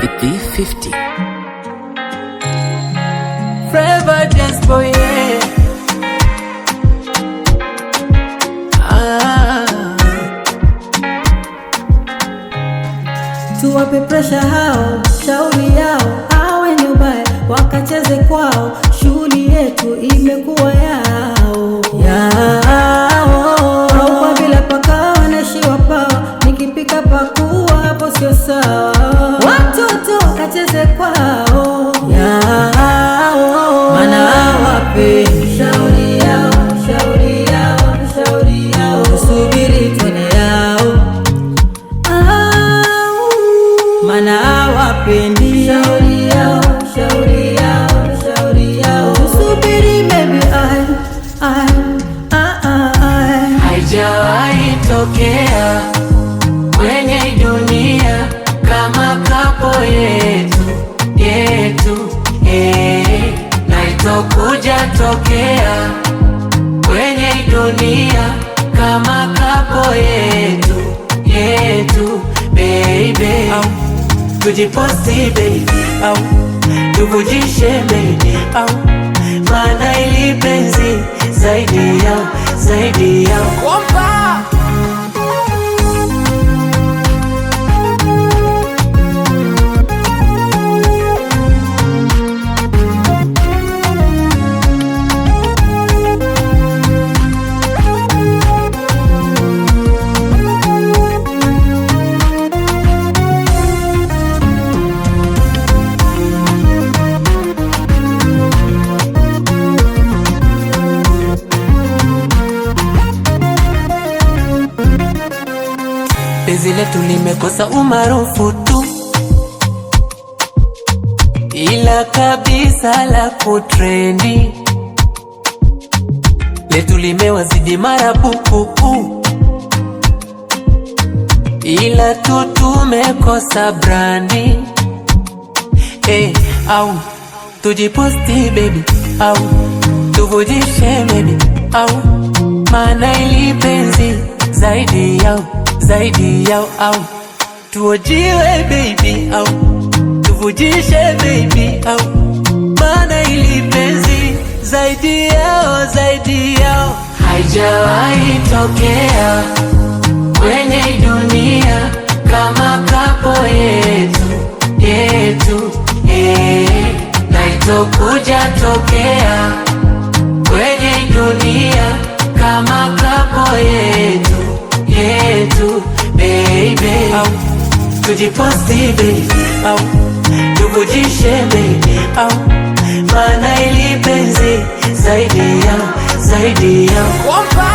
B50 Forever Dance Boy, yeah. Tuwape pressure hao, shauri yao, awe ni ubaya, wakacheze kwao, shughuli yetu imekuwa yao. Kwa bila paka wanashiwa pawa, nikipika pakuwa hapo sio sawa. Watoto kacheze kwao, mana wape shauri yao, shauri yao, shauri yao, tusubiri tuone yao. Mana hawapendi shauri yao, shauri yao, shauri yao, tusubiri baby. Haijawahi tokea kwenye dunia kama kapo yetu na itokuja tokea kwenye dunia kama kapo yetu baby. Tujiposti baby, tuvujishe baby, maana ili penzi zaidi yao kompa. Penzi letu limekosa umaarufu tu, ila kabisa la kutrendi. Letu limewazidi marabuku, ila tu tumekosa brandi. Au tujiposti baby, au tuvujishe baby, au maana ili penzi zaidi yao, au tuojiwe baby, au tuvujishe baby, au maana ili penzi zaidi yao. Haijawahi tokea kwenye dunia kama kapo yetu na itokuja tokea kwenye dunia kama kapo yetu baby. Au tujiposti baby, au tuvujishe baby, au maana ili penzi zaidi yao kompa.